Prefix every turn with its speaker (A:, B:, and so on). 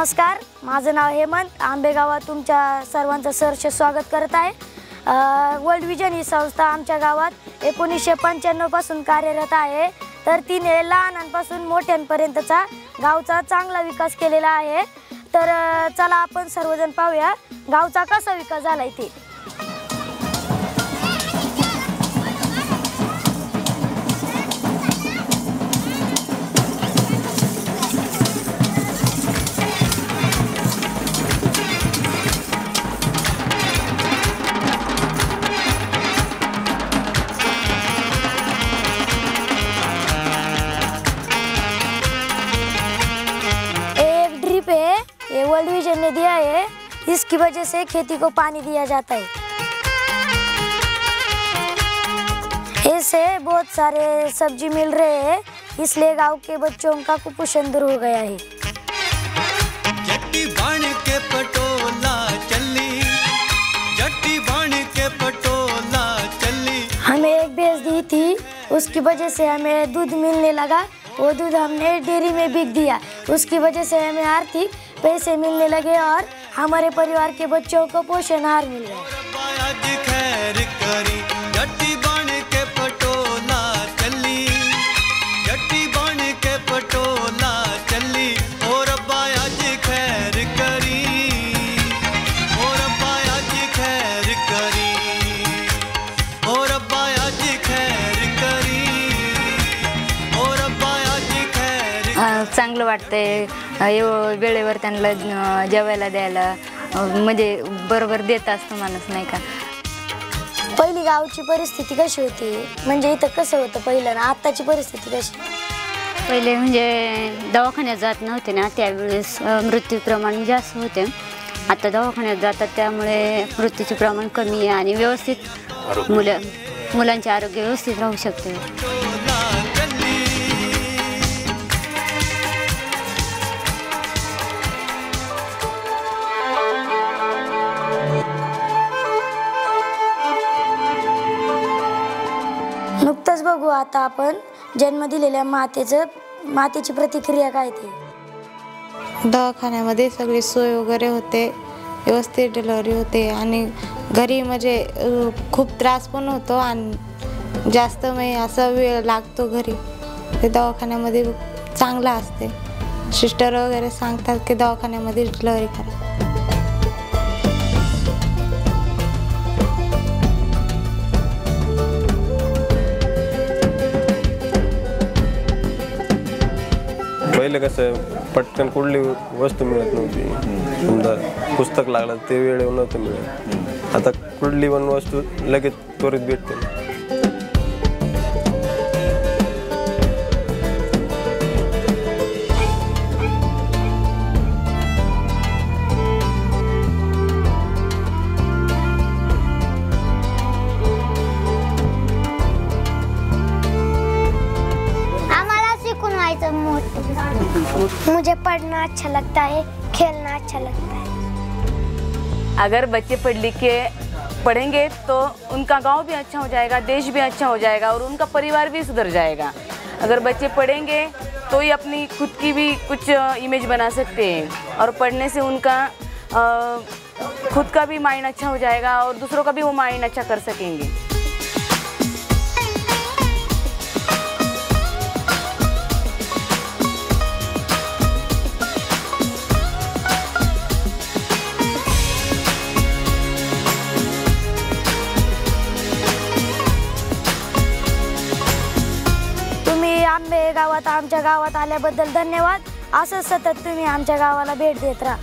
A: नमस्कार, माझं नाव हेमंत. आंबेगावात तुमच्या सर्वांचं सहर्ष स्वागत करत आहे. वर्ल्ड विजन ही संस्था आमच्या गावात 1995 पासून कार्यरत आहे. तर तिने लहानांपासून मोठ्यांपर्यंतचा गावचा चांगला विकास केलेला आहे. तर चला आपण सर्वजण पाहूया गावचा कसा विकास झालाय ते. ये वर्ल्ड विजन ने दिया है, इसकी वजह से खेती को पानी दिया जाता है. इससे बहुत सारे सब्जी मिल रहे हैं, इसलिए गांव के बच्चों का कुपोषण दूर हो गया है. जट्टी बन के पटोला चली, जट्टी बन के पटोला चली. हमें एक भैंस दी थी, उसकी वजह से हमें दूध मिलने लगा. वो दूध हमने डेयरी में बिक दिया, उसकी वजह से हमें आर्थिक पैसे मिलने लगे और हमारे परिवार के बच्चों को पोषण आहार मिल रहा है.
B: चांगलं वाटतंय. वेळेवर त्यांना जेवायला द्यायला म्हणजे बरोबर देत असतो माणूस, नाही का.
A: पहिली गावची परिस्थिती कशी होती, म्हणजे इथं कसं होतं पहिलं ना आताची परिस्थिती कशी?
B: पहिले म्हणजे दवाखान्यात जात नव्हते ना, त्यावेळेस मृत्यू प्रमाण जास्त होते. आता दवाखान्यात जातात, त्यामुळे मृत्यूचे प्रमाण कमी आहे आणि व्यवस्थित मुलांचे आरोग्य व्यवस्थित राहू शकते.
A: नुकतंच बघू आता आपण जन्म दिलेल्या मातेची प्रतिक्रिया काय ते.
C: दवाखान्यामध्ये सगळी सोय वगैरे होते, व्यवस्थित डिलिव्हरी होते आणि घरी म्हणजे खूप त्रास पण होतो आणि जास्त म्हणजे असा वेळ लागतो घरी. ते दवाखान्यामध्ये चांगलं असते. सिस्टर वगैरे सांगतात की दवाखान्यामध्ये डिलिव्हरी करा.
D: पहिले कसं पटकन कुठली वस्तू मिळत नव्हती. समजा पुस्तक लागलं ते वेळेवर नव्हतं मिळत. आता कुठली पण वस्तू लगेच त्वरित भेटते.
A: मुझे पढ़ना अच्छा लगता है, खेलना अच्छा लगता है.
E: अगर बच्चे पढ़ लिख के पढ़ेंगे तो उनका गांव भी अच्छा हो जाएगा, देश भी अच्छा हो जाएगा और उनका परिवार भी सुधर जाएगा. अगर बच्चे पढ़ेंगे तो ही अपनी खुद की भी कुछ इमेज बना सकते हैं और पढ़ने से उनका खुद का भी माइंड अच्छा हो जाएगा और दूसरों का भी वो माइंड अच्छा कर सकेंगे.
A: आंबेगावात आमच्या गावात आल्याबद्दल धन्यवाद. असं सतत तुम्ही आमच्या गावाला भेट देत राहा.